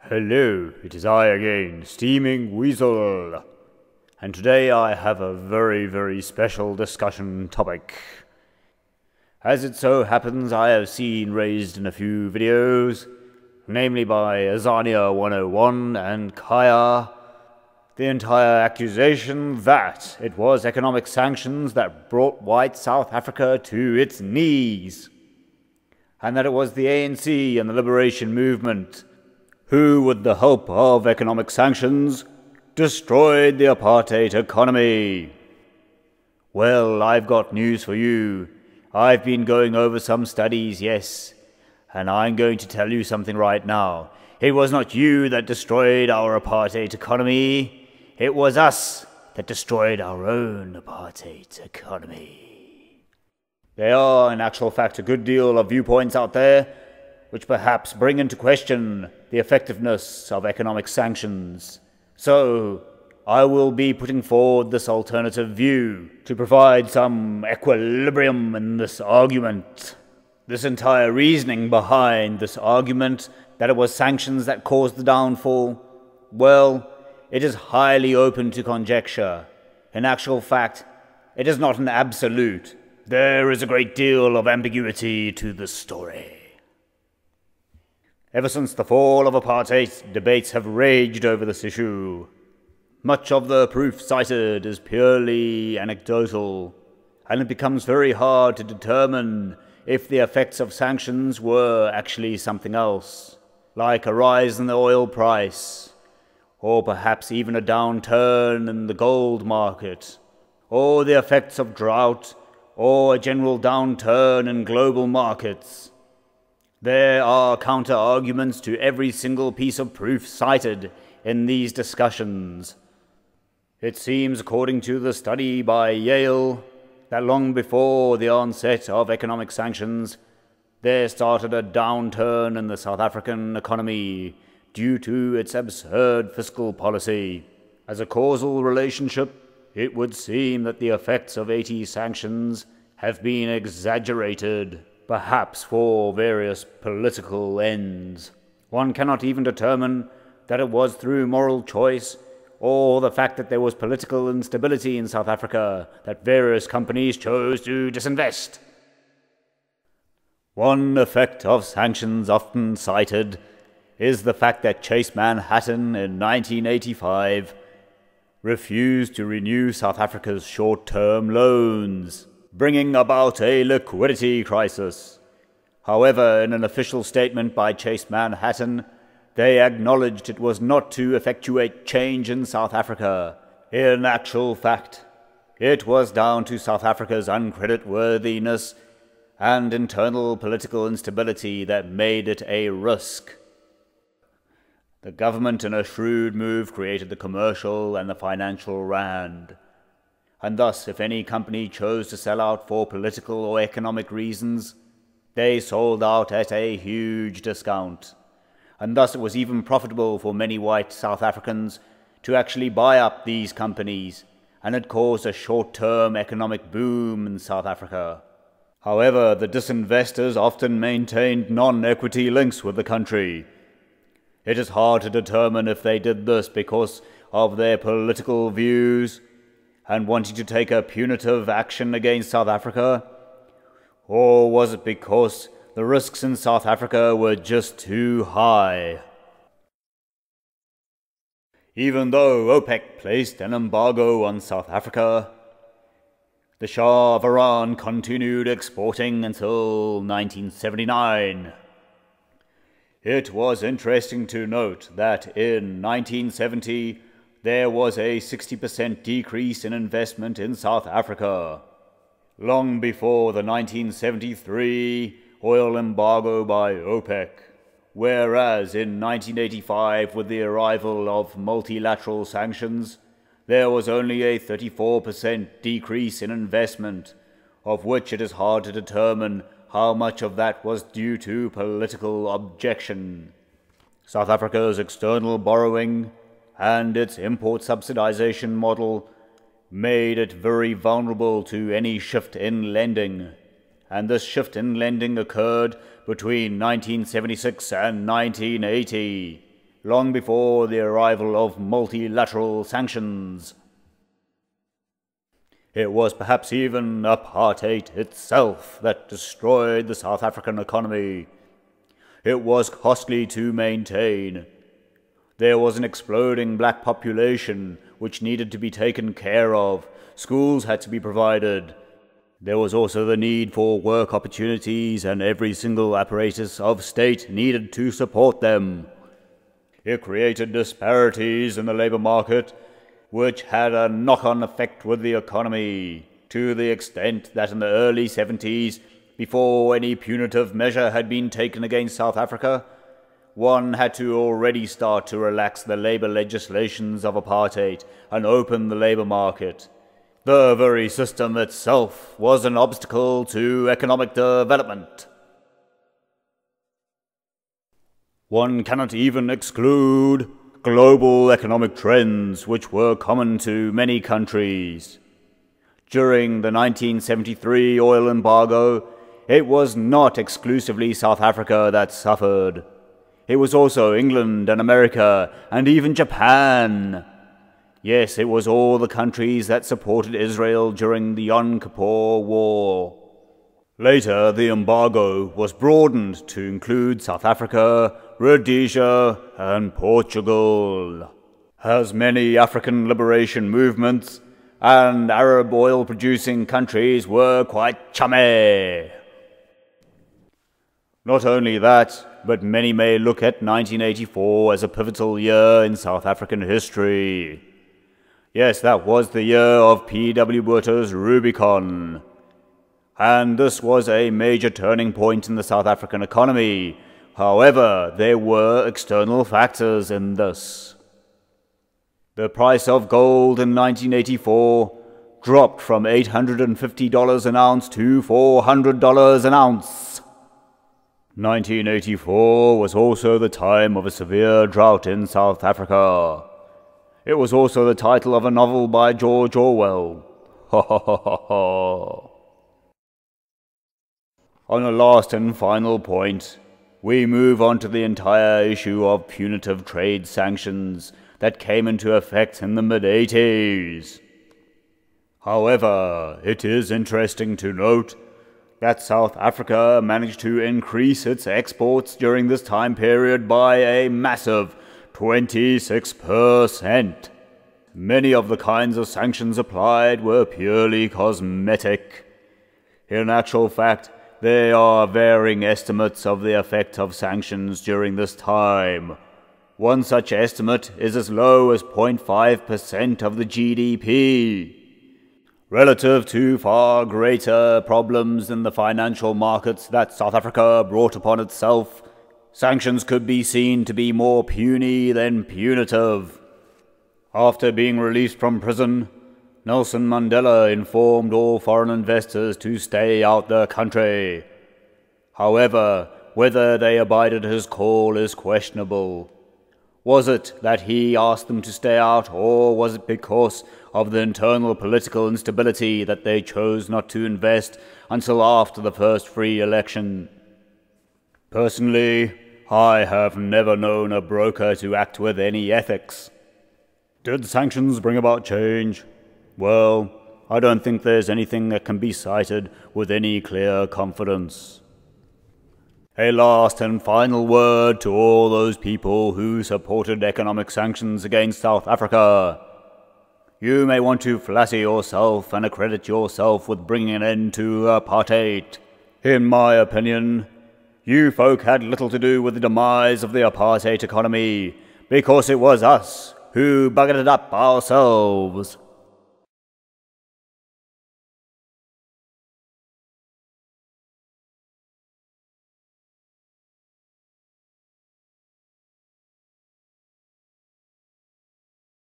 Hello, it is I again, Steaming Weasel, and today I have a very special discussion topic. As it so happens, I have seen raised in a few videos, namely by Azania101 and Kaya, the entire accusation that it was economic sanctions that brought white South Africa to its knees, and that it was the ANC and the liberation movement who, with the help of economic sanctions, destroyed the apartheid economy. Well, I've got news for you. I've been going over some studies, yes, and I'm going to tell you something right now. It was not you that destroyed our apartheid economy. It was us that destroyed our own apartheid economy. There are, in actual fact, a good deal of viewpoints out there which perhaps bring into question the effectiveness of economic sanctions. So, I will be putting forward this alternative view to provide some equilibrium in this argument. This entire reasoning behind this argument that it was sanctions that caused the downfall, well, it is highly open to conjecture. In actual fact, it is not an absolute. There is a great deal of ambiguity to this story. Ever since the fall of apartheid, debates have raged over this issue. Much of the proof cited is purely anecdotal, and it becomes very hard to determine if the effects of sanctions were actually something else, like a rise in the oil price, or perhaps even a downturn in the gold market, or the effects of drought, or a general downturn in global markets. There are counter-arguments to every single piece of proof cited in these discussions. It seems, according to the study by Yale, that long before the onset of economic sanctions, there started a downturn in the South African economy due to its absurd fiscal policy. As a causal relationship, it would seem that the effects of 80 sanctions have been exaggerated, perhaps for various political ends. One cannot even determine that it was through moral choice or the fact that there was political instability in South Africa that various companies chose to disinvest. One effect of sanctions often cited is the fact that Chase Manhattan in 1985 refused to renew South Africa's short-term loans, bringing about a liquidity crisis. However, in an official statement by Chase Manhattan, they acknowledged it was not to effectuate change in South Africa. In actual fact, it was down to South Africa's uncreditworthiness and internal political instability that made it a risk. The government, in a shrewd move, created the commercial and the financial rand. And thus, if any company chose to sell out for political or economic reasons, they sold out at a huge discount. And thus it was even profitable for many white South Africans to actually buy up these companies, and it caused a short-term economic boom in South Africa. However, the disinvestors often maintained non-equity links with the country. It is hard to determine if they did this because of their political views and wanting to take a punitive action against South Africa, or was it because the risks in South Africa were just too high? Even though OPEC placed an embargo on South Africa, the Shah of Iran continued exporting until 1979. It was interesting to note that in 1970, there was a 60% decrease in investment in South Africa, long before the 1973 oil embargo by OPEC, whereas in 1985, with the arrival of multilateral sanctions, there was only a 34% decrease in investment, of which it is hard to determine how much of that was due to political objection. South Africa's external borrowing and its import subsidization model made it very vulnerable to any shift in lending, and this shift in lending occurred between 1976 and 1980, long before the arrival of multilateral sanctions. It was perhaps even apartheid itself that destroyed the South African economy. It was costly to maintain. There was an exploding black population which needed to be taken care of. Schools had to be provided. There was also the need for work opportunities, and every single apparatus of state needed to support them. It created disparities in the labor market, which had a knock-on effect with the economy, to the extent that in the early 70s, before any punitive measure had been taken against South Africa, one had to already start to relax the labor legislations of apartheid and open the labor market. The very system itself was an obstacle to economic development. One cannot even exclude global economic trends which were common to many countries. During the 1973 oil embargo, it was not exclusively South Africa that suffered. It was also England and America and even Japan. Yes, it was all the countries that supported Israel during the Yom Kippur War. Later, the embargo was broadened to include South Africa, Rhodesia, and Portugal. As many African liberation movements and Arab oil-producing countries were quite chummy. Not only that, but many may look at 1984 as a pivotal year in South African history. Yes, that was the year of P.W. Botha's Rubicon. And this was a major turning point in the South African economy. However, there were external factors in this. The price of gold in 1984 dropped from $850 an ounce to $400 an ounce. 1984 was also the time of a severe drought in South Africa. It was also the title of a novel by George Orwell. Ha ha ha ha ha. On a last and final point, we move on to the entire issue of punitive trade sanctions that came into effect in the mid-80s. However, it is interesting to note that South Africa managed to increase its exports during this time period by a massive 26%. Many of the kinds of sanctions applied were purely cosmetic. In actual fact, there are varying estimates of the effect of sanctions during this time. One such estimate is as low as 0.5% of the GDP. Relative to far greater problems in the financial markets that South Africa brought upon itself, sanctions could be seen to be more puny than punitive. After being released from prison, Nelson Mandela informed all foreign investors to stay out the country. However, whether they abided his call is questionable. Was it that he asked them to stay out, or was it because of the internal political instability that they chose not to invest until after the first free election? Personally, I have never known a broker to act with any ethics. Did sanctions bring about change? Well, I don't think there's anything that can be cited with any clear confidence. A last and final word to all those people who supported economic sanctions against South Africa. You may want to flatter yourself and accredit yourself with bringing an end to apartheid. In my opinion, you folk had little to do with the demise of the apartheid economy, because it was us who buggered it up ourselves.